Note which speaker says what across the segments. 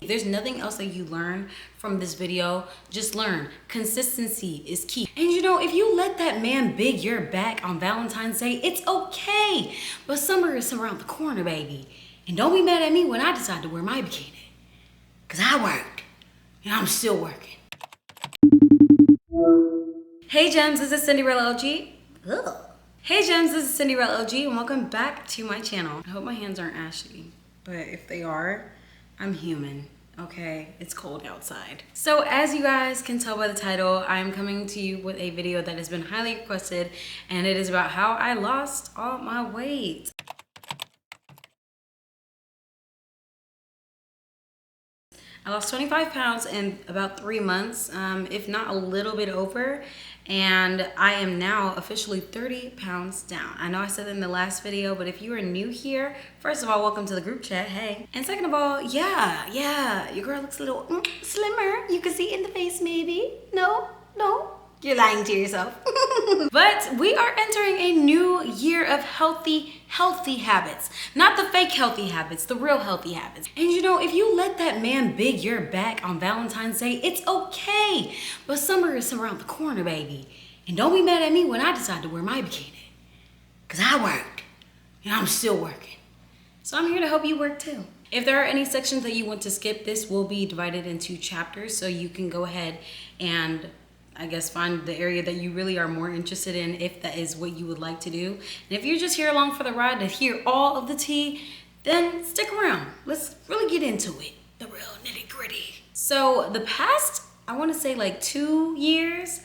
Speaker 1: If there's nothing else that you learn from this video, just learn. Consistency is key. And you know, if you let that man big your back on Valentine's Day, it's okay. But summer is around the corner, baby. And don't be mad at me when I decide to wear my bikini. Cause I worked, and I'm still working. Hey gems, this is Cindyrella OG. Ugh. Hey gems, this is Cindyrella OG, and welcome back to my channel. I hope my hands aren't ashy, but if they are, I'm human, okay? It's cold outside. So as you guys can tell by the title, I'm coming to you with a video that has been highly requested, and it is about how I lost all my weight. I lost 25 pounds in about 3 months, if not a little bit over, and I am now officially 30 pounds down. I know I said that in the last video, but if you are new here, first of all, welcome to the group chat, hey. And second of all, yeah, your girl looks a little slimmer. You can see it in the face maybe. No, you're lying to yourself. But we are entering a new year of healthy habits. Not the fake healthy habits, the real healthy habits. And you know, if you let that man big your back on Valentine's Day, it's okay. But summer is around the corner, baby. And don't be mad at me when I decide to wear my bikini. Cause I worked, and I'm still working. So I'm here to help you work too. If there are any sections that you want to skip, this will be divided into chapters, so you can go ahead and I guess find the area that you really are more interested in if that is what you would like to do. And if you're just here along for the ride to hear all of the tea, then stick around. Let's really get into it, the real nitty gritty. So the past, I want to say like 2 years,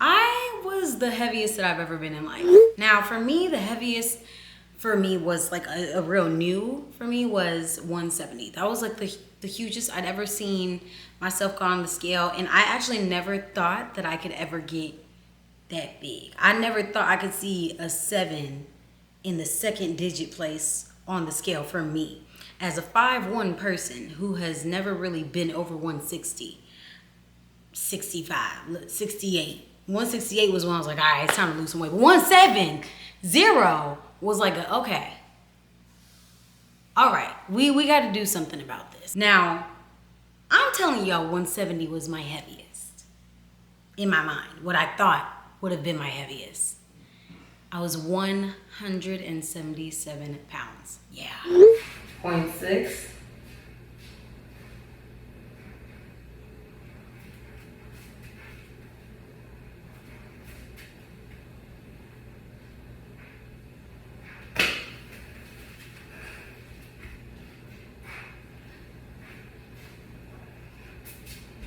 Speaker 1: I was the heaviest that I've ever been in life. Now for me, the heaviest for me was like a real new for me was 170. That was like the hugest I'd ever seen myself go on the scale, and I actually never thought that I could ever get that big. I never thought I could see a 7 in the second digit place on the scale for me. As a 5'1" person who has never really been over 160, 65, 68. 168 was when I was like, all right, it's time to lose some weight. But 170 was like, okay, all right, we got to do something about this. Now, I'm telling y'all 170 was my heaviest in my mind. What I thought would have been my heaviest. I was 177 pounds. Yeah. 0.6.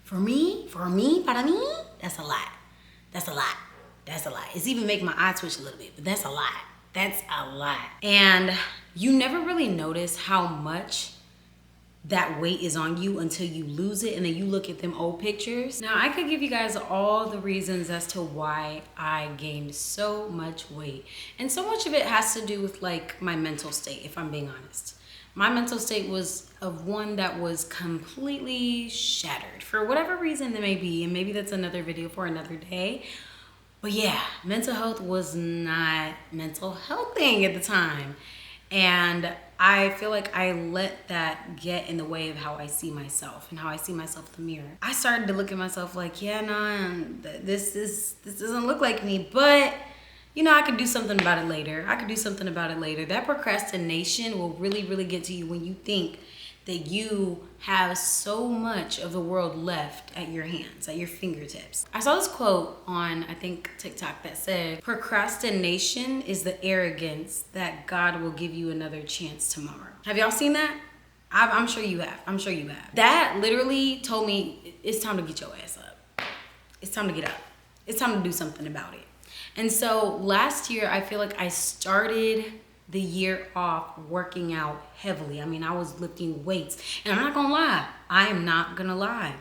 Speaker 1: For me, that's a lot. That's a lot. It's even making my eye twitch a little bit, but that's a lot. And you never really notice how much that weight is on you until you lose it, and then you look at them old pictures. Now, I could give you guys all the reasons as to why I gained so much weight. And so much of it has to do with like my mental state, if I'm being honest. My mental state was of one that was completely shattered for whatever reason there may be, and maybe that's another video for another day. But yeah, mental health was not mental healthing at the time. And I feel like I let that get in the way of how I see myself and how I see myself in the mirror. I started to look at myself like, yeah, nah, this doesn't look like me, but you know, I could do something about it later. That procrastination will really get to you when you think that you have so much of the world left at your hands, at your fingertips. I saw this quote on, I think, TikTok that said, procrastination is the arrogance that God will give you another chance tomorrow. Have y'all seen that? I'm sure you have. That literally told me it's time to get your ass up. It's time to get up. It's time to do something about it. And so last year, I feel like I started the year off working out heavily. I mean, I was lifting weights, and I'm not gonna lie.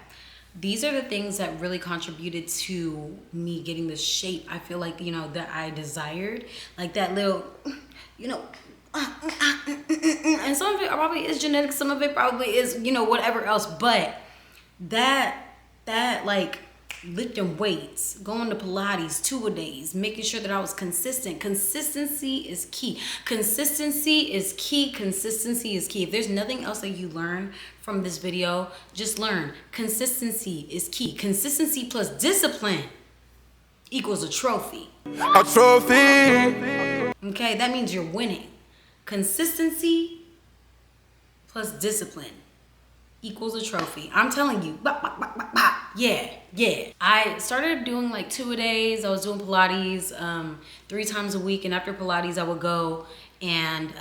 Speaker 1: These are the things that really contributed to me getting the shape I feel like, you know, that I desired. Like that little, you know, and some of it probably is genetic, some of it probably is, you know, whatever else, but that like lifting weights, going to Pilates 2-a-days, making sure that I was consistent. Consistency is key. Consistency is key. Consistency is key. If there's nothing else that you learn from this video, just learn. Consistency is key. Consistency plus discipline equals a trophy.
Speaker 2: A trophy.
Speaker 1: Okay, that means you're winning. Consistency plus discipline equals a trophy. I'm telling you. Yeah. I started doing like 2-a-days. I was doing Pilates 3 times a week, and after Pilates I would go and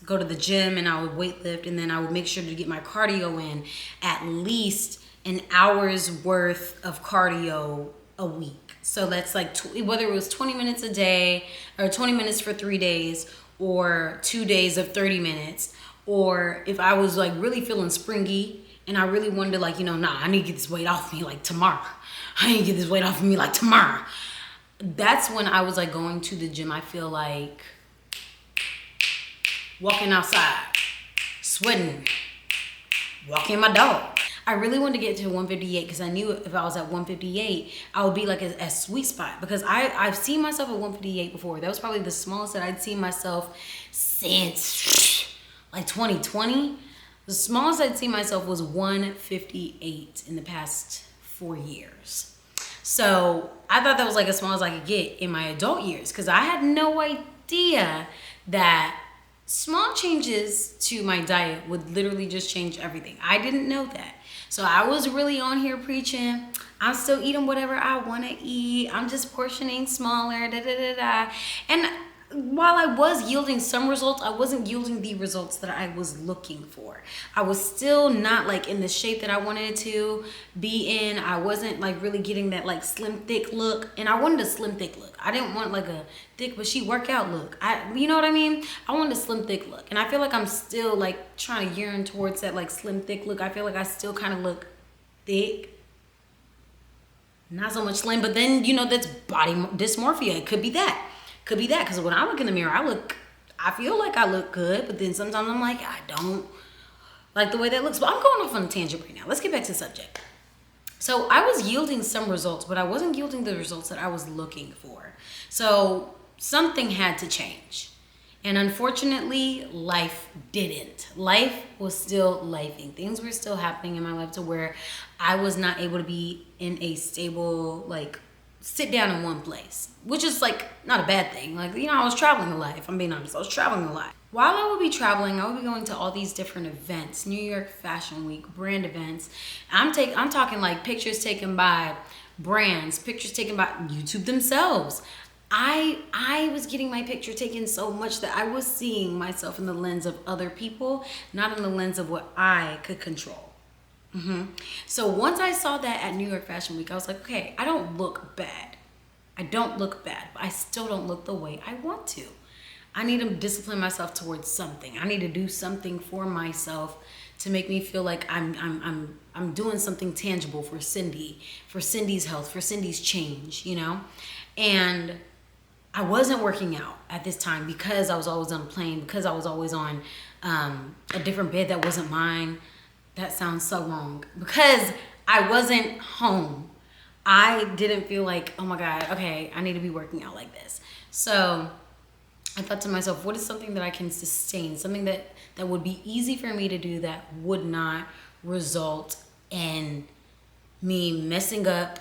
Speaker 1: go to the gym and I would weight lift, and then I would make sure to get my cardio in, at least an hour's worth of cardio a week. So that's like whether it was 20 minutes a day or 20 minutes for 3 days or 2 days of 30 minutes. Or if I was like really feeling springy and I really wanted to, like, you know, nah, I need to get this weight off me like tomorrow. I need to get this weight off of me like tomorrow. That's when I was like going to the gym. I feel like walking outside, sweating, walking my dog. I really wanted to get to 158 because I knew if I was at 158, I would be like a sweet spot, because I've seen myself at 158 before. That was probably the smallest that I'd seen myself since like 2020. The smallest I'd seen myself was 158 in the past 4 years. So I thought that was like as small as I could get in my adult years, because I had no idea that small changes to my diet would literally just change everything. I didn't know that. So I was really on here preaching, I'm still eating whatever I want to eat. I'm just portioning smaller, And while I was yielding some results, I wasn't yielding the results that I was looking for. I was still not like in the shape that I wanted to be in. I wasn't like really getting that like slim thick look, and I wanted a slim thick look. I didn't want like a thick but she workout look. You know what I mean? I wanted a slim thick look, and I feel like I'm still like trying to yearn towards that like slim thick look. I feel like I still kind of look thick, not so much slim, but then, you know, that's body dysmorphia. It could be that. Could be that, because when I look in the mirror, I feel like I look good, but then sometimes I'm like, I don't like the way that looks. But I'm going off on a tangent right now. Let's get back to the subject. So I was yielding some results, but I wasn't yielding the results that I was looking for. So something had to change. And unfortunately, life didn't. Life was still lifing. Things were still happening in my life to where I was not able to be in a stable, like, sit down in one place, which is like not a bad thing. Like, you know, I was traveling a lot. If I'm being honest, I was traveling a lot. While I would be traveling, I would be going to all these different events, New York Fashion Week, brand events. I'm talking like pictures taken by brands, pictures taken by YouTube themselves. I was getting my picture taken so much that I was seeing myself in the lens of other people, not in the lens of what I could control. So once I saw that at New York Fashion Week, I was like, okay, I don't look bad. I don't look bad, but I still don't look the way I want to. I need to discipline myself towards something. I need to do something for myself to make me feel like I'm doing something tangible for Cindy, for Cindy's health, for Cindy's change, you know? And I wasn't working out at this time because I was always on a plane, because I was always on a different bed that wasn't mine. That sounds so wrong. Because I wasn't home. I didn't feel like, oh my God, okay, I need to be working out like this. So I thought to myself, what is something that I can sustain? Something that would be easy for me to do that would not result in me messing up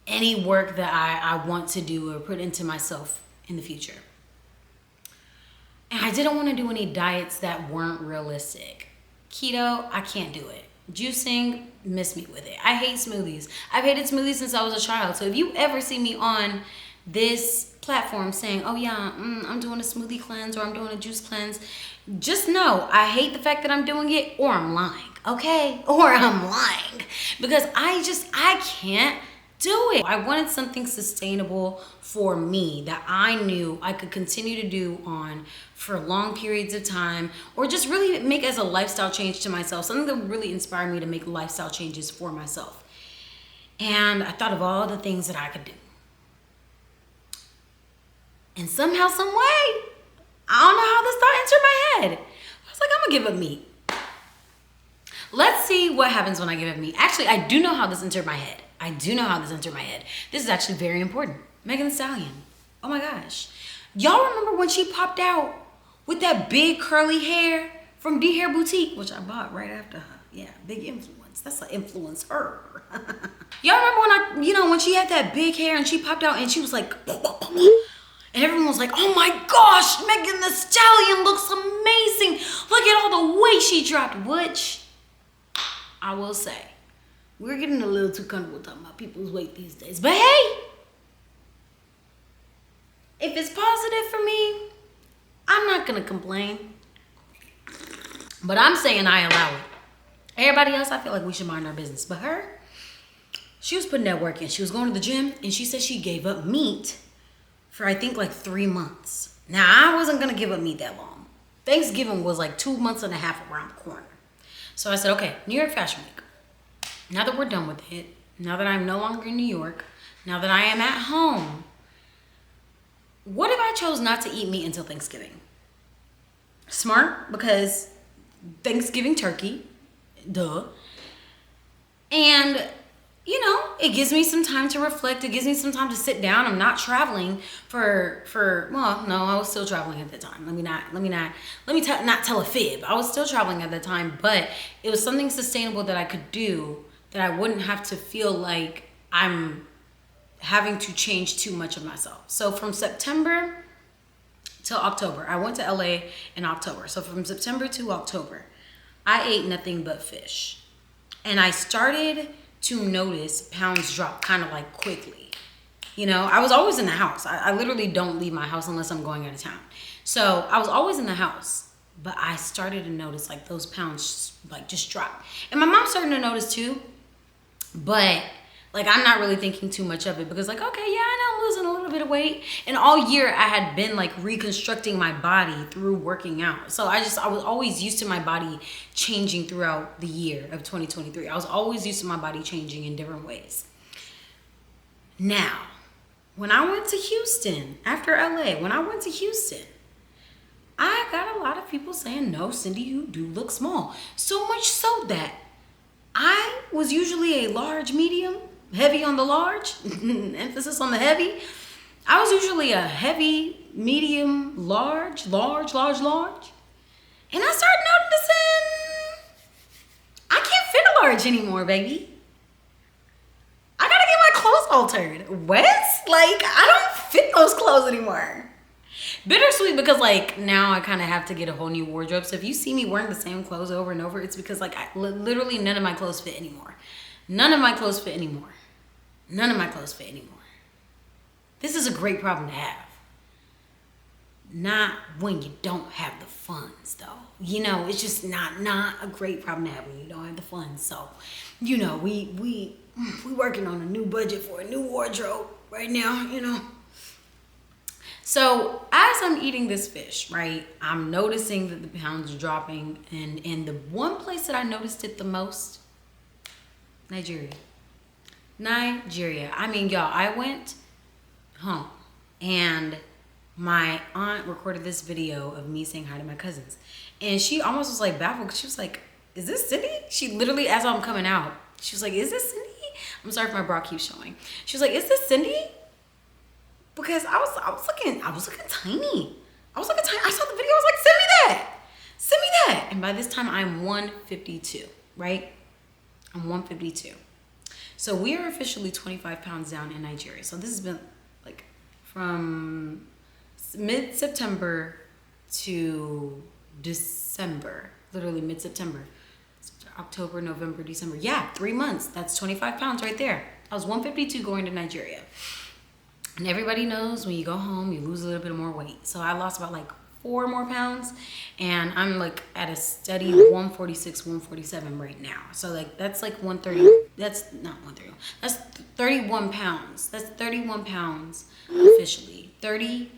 Speaker 1: any work that I want to do or put into myself in the future. And I didn't want to do any diets that weren't realistic. Keto, I can't do it. Juicing, miss me with it. I hate smoothies. I've hated smoothies since I was a child. So if you ever see me on this platform saying, oh yeah, I'm doing a smoothie cleanse or I'm doing a juice cleanse, just know I hate the fact that I'm doing it, or I'm lying, okay? Or I'm lying. Because I can't do it. I wanted something sustainable for me that I knew I could continue to do on for long periods of time, or just really make as a lifestyle change to myself, something that would really inspire me to make lifestyle changes for myself. And I thought of all the things that I could do. And somehow, some way, I don't know how this thought entered my head. I was like, I'm gonna give up meat. Let's let's see what happens when I give up meat. Actually, I do know how this entered my head. This is actually very important. Megan Thee Stallion. Oh my gosh. Y'all remember when she popped out with that big curly hair from D Hair Boutique, which I bought right after her. Yeah, big influence. That's an influencer. Y'all remember when she had that big hair and she popped out and she was like, and everyone was like, oh my gosh, Megan Thee Stallion looks amazing. Look at all the weight she dropped, which I will say, we're getting a little too comfortable talking about people's weight these days. But hey, if it's positive for me, I'm not gonna complain. But I'm saying I allow it. Everybody else, I feel like we should mind our business. But her, she was putting that work in. She was going to the gym and she said she gave up meat for I think like 3 months. Now, I wasn't gonna give up meat that long. Thanksgiving was like 2.5 months around the corner. So I said, okay, New York Fashion Week. Now that we're done with it, now that I'm no longer in New York, now that I am at home, what if I chose not to eat meat until Thanksgiving? Smart, because Thanksgiving turkey, duh. And, you know, it gives me some time to reflect. It gives me some time to sit down. I'm not traveling well, no, I was still traveling at the time. Let me not tell a fib. I was still traveling at the time, but it was something sustainable that I could do that I wouldn't have to feel like I'm having to change too much of myself. So from September till October, I went to LA in October. So from September to October, I ate nothing but fish. And I started to notice pounds drop kind of like quickly. You know, I was always in the house. I literally don't leave my house unless I'm going out of town. So I was always in the house, but I started to notice like those pounds like just drop. And my mom started to notice too, but like I'm not really thinking too much of it because like, okay, yeah, I know I'm losing a little bit of weight. And all year I had been like reconstructing my body through working out. So I was always used to my body changing throughout the year of 2023. I was always used to my body changing in different ways. Now, when I went to Houston, after LA, I got a lot of people saying, no, Cindy, you do look small. So much so that I was usually a large, medium, heavy on the large, emphasis on the heavy. I was usually a heavy, medium, large. And I started noticing I can't fit a large anymore, baby. I gotta get my clothes altered. What? Like, I don't fit those clothes anymore. Bittersweet because like now I kind of have to get a whole new wardrobe. So if you see me wearing the same clothes over and over, it's because like literally none of my clothes fit anymore. None of my clothes fit anymore. This is a great problem to have. Not when you don't have the funds though. You know, it's just not a great problem to have when you don't have the funds. So, you know, we working on a new budget for a new wardrobe right now, you know. So as I'm eating this fish, right, I'm noticing that the pounds are dropping. And the one place that I noticed it the most, Nigeria. I mean, y'all, I went home and my aunt recorded this video of me saying hi to my cousins. And she almost was like baffled because she was like, is this Cindy? She literally, as I'm coming out, she was like, is this Cindy? I'm sorry if my bra keeps showing. She was like, is this Cindy? Because I was looking tiny. I saw the video, I was like, send me that. And by this time I'm 152, right? I'm 152. So we are officially 25 pounds down in Nigeria. So this has been like from mid-September to December, literally mid-September, October, November, December. Yeah, 3 months. That's 25 pounds right there. I was 152 going to Nigeria. And everybody knows when you go home, you lose a little bit more weight. So I lost about like 4 more pounds and I'm like at a steady 146, 147 right now. So like that's like 130, that's not 130, that's 31 pounds. That's 31 pounds officially. 30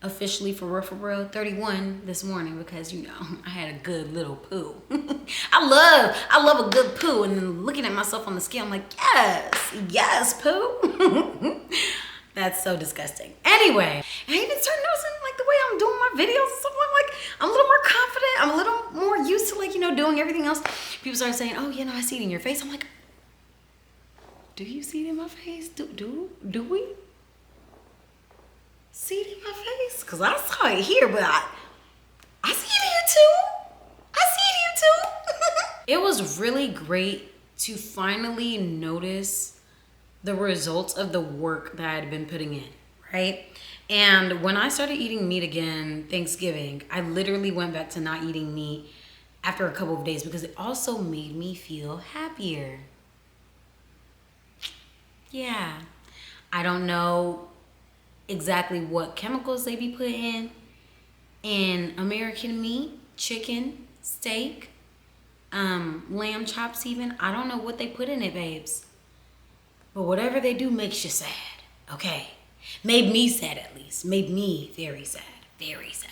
Speaker 1: officially for real, 31 this morning because you know, I had a good little poo. I love a good poo, and then looking at myself on the scale, I'm like, yes, poo. That's so disgusting. Anyway, I even started noticing like the way I'm doing my videos and stuff. I'm a little more confident. I'm a little more used to like, you know, doing everything else. People start saying, oh, you know, I see it in your face. I'm like, do you see it in my face? Do we see it in my face? Because I saw it here, but I see it here too. I see it here too. It was really great to finally notice the results of the work that I had been putting in, right? And when I started eating meat again, Thanksgiving, I literally went back to not eating meat after a couple of days because it also made me feel happier. Yeah, I don't know exactly what chemicals they be putting in American meat, chicken, steak, lamb chops even. I don't know what they put in it, babes. But whatever they do makes you sad, okay? Made me sad at least. Made me very sad, very sad.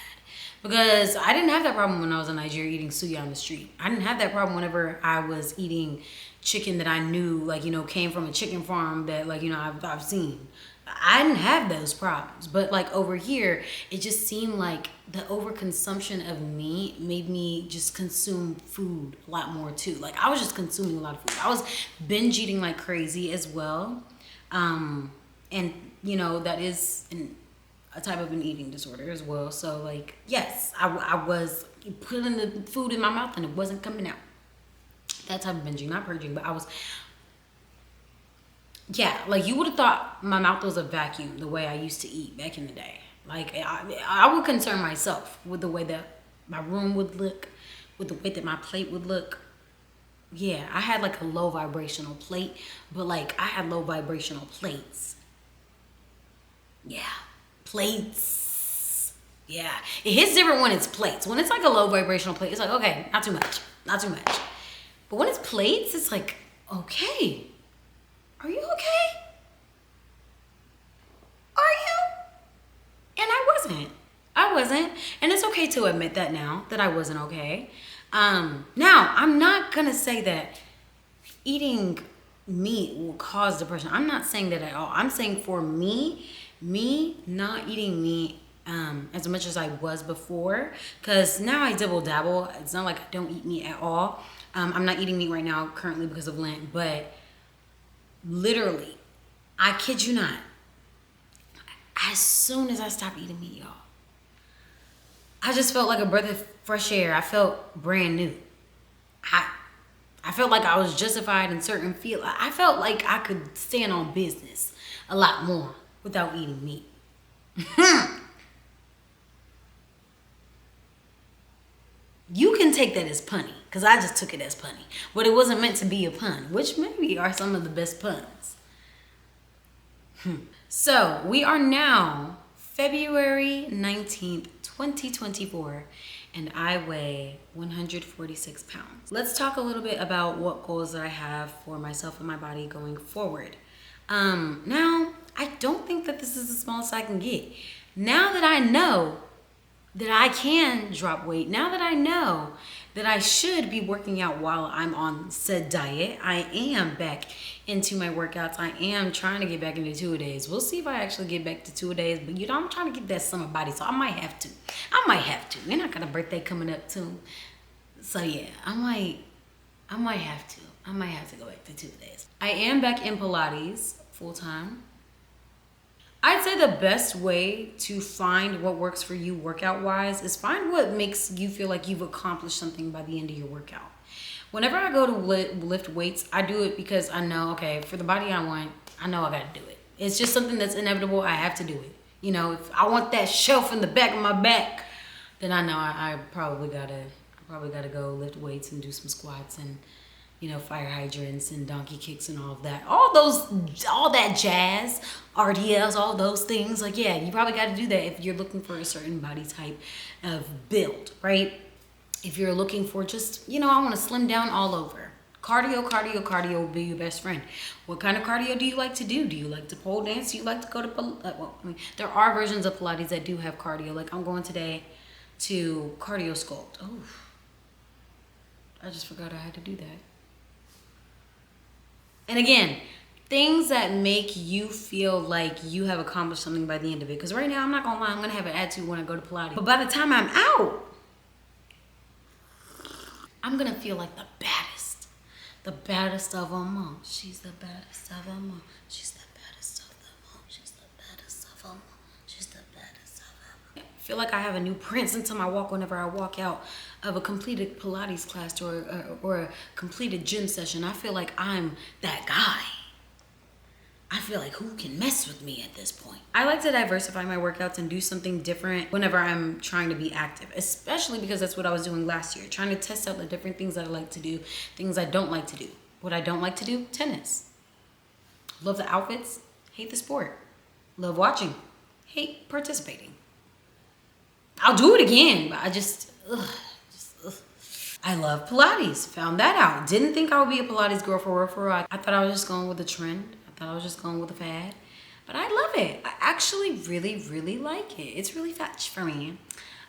Speaker 1: Because I didn't have that problem when I was in Nigeria eating suya on the street. I didn't have that problem whenever I was eating chicken that I knew, like, you know, came from a chicken farm that, like, you know, I've seen. I didn't have those problems. But, like, over here, it just seemed like the overconsumption of meat made me just consume food a lot more, too. Like, I was just consuming a lot of food. I was binge eating like crazy as well. And, you know, that is a type of an eating disorder as well. So, like, yes, I was putting the food in my mouth and it wasn't coming out. That type of binging, not purging, but I was, yeah, like you would have thought my mouth was a vacuum the way I used to eat back in the day. Like, I would concern myself with the way that my room would look, with the way that my plate would look. Yeah, I had like a low vibrational plate, but like I had low vibrational plates. Yeah, plates. Yeah, it hits different when it's plates. When it's like a low vibrational plate, it's like, okay, not too much, not too much. But when it's plates, it's like, okay, are you okay? Are you? And I wasn't. And it's okay to admit that now, that I wasn't okay. Now, I'm not gonna say that eating meat will cause depression. I'm not saying that at all. I'm saying for me not eating meat as much as I was before, because now I double dabble. It's not like I don't eat meat at all. I'm not eating meat right now currently because of Lent, but literally, I kid you not, as soon as I stopped eating meat, y'all, I just felt like a breath of fresh air. I felt brand new. I felt like I was justified in certain fields. I felt like I could stand on business a lot more without eating meat. You can take that as punny, because I just took it as punny. But it wasn't meant to be a pun, which maybe are some of the best puns. So, we are now February 19th, 2024, and I weigh 146 pounds. Let's talk a little bit about what goals that I have for myself and my body going forward. Now, I don't think that this is the smallest I can get. Now that I know that I can drop weight, now that I know that I should be working out while I'm on said diet, I am back into my workouts. I am trying to get back into 2-a-days. We'll see if I actually get back to 2-a-days, but you know, I'm trying to get that summer body, so I might have to. And I got a birthday coming up too. So yeah, I might have to. I might have to go back to 2-a-days. I am back in Pilates full time. I'd say the best way to find what works for you workout wise is find what makes you feel like you've accomplished something by the end of your workout. Whenever I go to lift weights, I do it because I know, okay, for the body I want, I know I gotta do it. It's just something that's inevitable. I have to do it. You know, if I want that shelf in the back of my back, then I know I probably gotta go lift weights and do some squats and, you know, fire hydrants and donkey kicks and all of that. All that jazz, RDLs, all those things. Like, yeah, you probably got to do that if you're looking for a certain body type of build, right? If you're looking for just, you know, I want to slim down all over. Cardio will be your best friend. What kind of cardio do you like to do? Do you like to pole dance? Do you like to go to, there are versions of Pilates that do have cardio. Like, I'm going today to cardio sculpt. Oh, I just forgot I had to do that. And again, Things that make you feel like you have accomplished something by the end of it. Because right now, I'm not gonna lie, I'm gonna have an attitude when I go to Pilates. But by the time I'm out, I'm gonna feel like the baddest. The baddest of them all. She's the baddest of them all. She's the baddest of them all. She's the baddest of them all. She's the baddest of them all. I feel like I have a new prince into my walk whenever I walk out of a completed Pilates class or a completed gym session. I feel like I'm that guy. I feel like who can mess with me at this point? I like to diversify my workouts and do something different whenever I'm trying to be active, especially because that's what I was doing last year, trying to test out the different things that I like to do, things I don't like to do. What I don't like to do, tennis. Love the outfits, hate the sport. Love watching, hate participating. I'll do it again, but I just, ugh. I love Pilates, found that out. Didn't think I would be a Pilates girl for real. I thought I was just going with the trend. I thought I was just going with a fad, but I love it. I actually really like it. It's really fetch for me.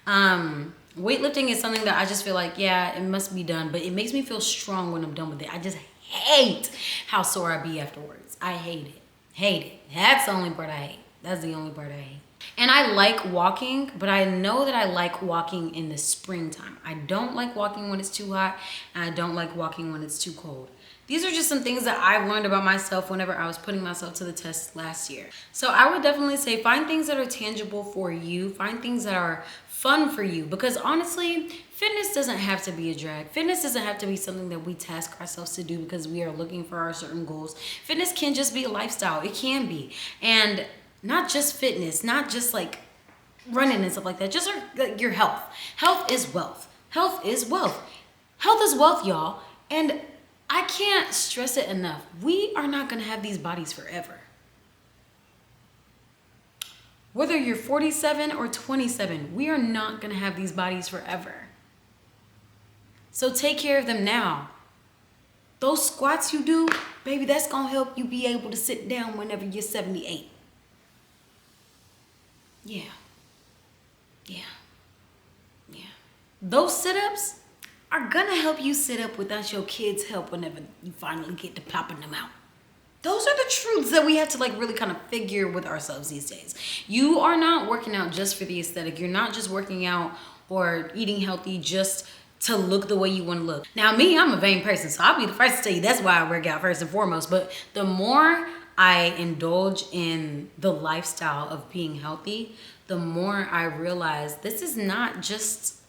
Speaker 1: Weightlifting is something that I just feel like, yeah, it must be done, but it makes me feel strong when I'm done with it. I just hate how sore I be afterwards. I hate it. That's the only part I hate. That's the only part I hate. And I like walking, but I know that I like walking in the springtime. I don't like walking when it's too hot, and I don't like walking when it's too cold. These are just some things that I've learned about myself whenever I was putting myself to the test last year. So I would definitely say find things that are tangible for you. Find things that are fun for you. Because honestly, fitness doesn't have to be a drag. Fitness doesn't have to be something that we task ourselves to do because we are looking for our certain goals. Fitness can just be a lifestyle. It can be. And not just fitness, not just like running and stuff like that. Just like your health. Health is wealth. Health is wealth. Health is wealth, y'all. And I can't stress it enough. We are not going to have these bodies forever. Whether you're 47 or 27, we are not going to have these bodies forever. So take care of them now. Those squats you do, baby, that's going to help you be able to sit down whenever you're 78. Yeah. Those sit-ups are gonna help you sit up without your kids' help whenever you finally get to popping them out. Those are the truths that we have to like really kind of figure with ourselves these days. You are not working out just for the aesthetic. You're not just working out or eating healthy just to look the way you want to look. Now me, I'm a vain person, so I'll be the first to tell you that's why I work out first and foremost. But the more I indulge in the lifestyle of being healthy, the more I realize this is not just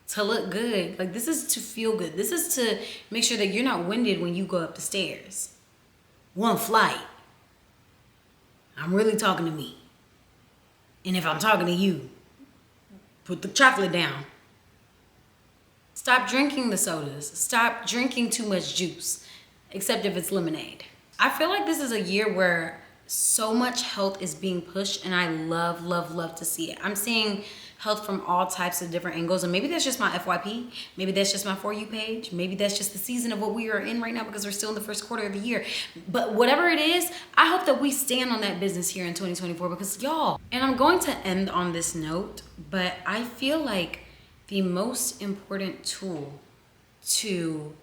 Speaker 1: to look good. Like, this is to feel good. This is to make sure that you're not winded when you go up the stairs. One flight. I'm really talking to me. And if I'm talking to you, put the chocolate down. Stop drinking the sodas. Stop drinking too much juice, except if it's lemonade. I feel like this is a year where so much health is being pushed, and I love to see it. I'm seeing health from all types of different angles, and maybe that's just my FYP, maybe that's just my For You page, maybe that's just the season of what we are in right now because we're still in the first quarter of the year. But whatever it is, I hope that we stand on that business here in 2024 because y'all, and I'm going to end on this note, but I feel like the most important tool to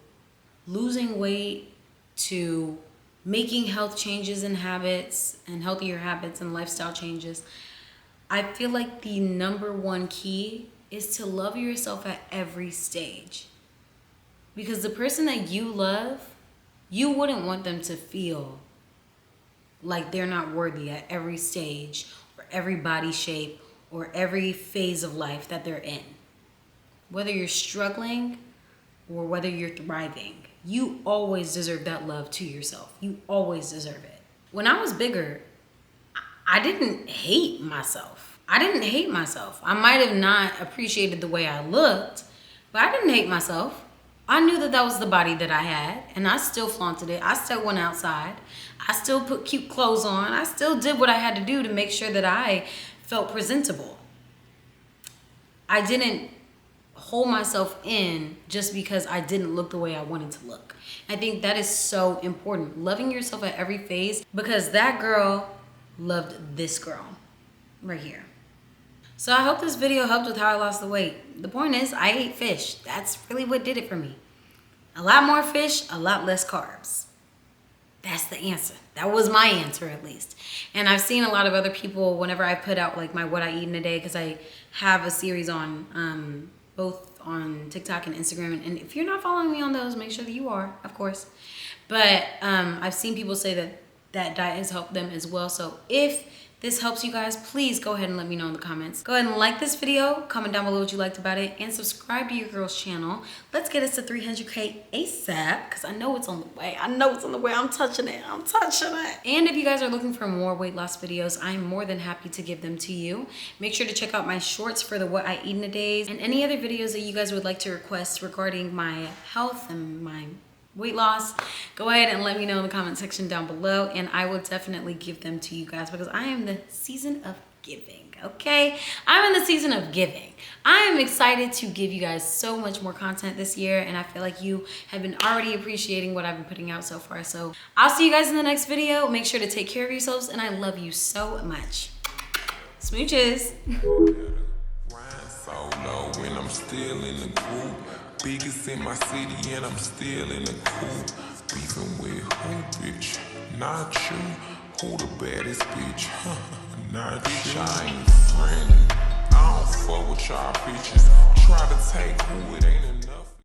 Speaker 1: losing weight, to making health changes and habits and healthier habits and lifestyle changes, I feel like the number one key is to love yourself at every stage. Because the person that you love, you wouldn't want them to feel like they're not worthy at every stage or every body shape or every phase of life that they're in. Whether you're struggling or whether you're thriving, you always deserve that love to yourself. You always deserve it. When I was bigger, I didn't hate myself. I might have not appreciated the way I looked, but I didn't hate myself. I knew that that was the body that I had, and I still flaunted it. I still went outside. I still put cute clothes on. I still did what I had to do to make sure that I felt presentable. I didn't hold myself in just because I didn't look the way I wanted to look. I think that is so important. Loving yourself at every phase, because that girl loved this girl right here. So I hope this video helped with how I lost the weight. The point is, I ate fish. That's really what did it for me. A lot more fish, a lot less carbs. That's the answer. That was my answer, at least. And I've seen a lot of other people, whenever I put out like my what I eat in a day, because I have a series on both on TikTok and Instagram. And if you're not following me on those, make sure that you are, of course. But I've seen people say that that diet has helped them as well. So if this helps you guys, please go ahead and let me know in the comments. Go ahead and like this video, comment down below what you liked about it, and subscribe to your girl's channel. Let's get us to 300K ASAP, because I know it's on the way. I know it's on the way. I'm touching it. I'm touching it. And if you guys are looking for more weight loss videos, I'm more than happy to give them to you. Make sure to check out my shorts for the what I eat in a day, and any other videos that you guys would like to request regarding my health and my weight loss, go ahead and let me know in the comment section down below, and I will definitely give them to you guys, because I am in the season of giving, okay? I'm in the season of giving. I am excited to give you guys so much more content this year, and I feel like you have been already appreciating what I've been putting out so far. So I'll see you guys in the next video. Make sure to take care of yourselves, and I love you so much. Smooches.
Speaker 3: Solo when I'm still in the group. Biggest in my city and I'm still in the coop. Beefing with who, bitch? Not you. Who the baddest bitch? Not you. I ain't friendly. I don't fuck with y'all bitches. Try to take who it ain't enough.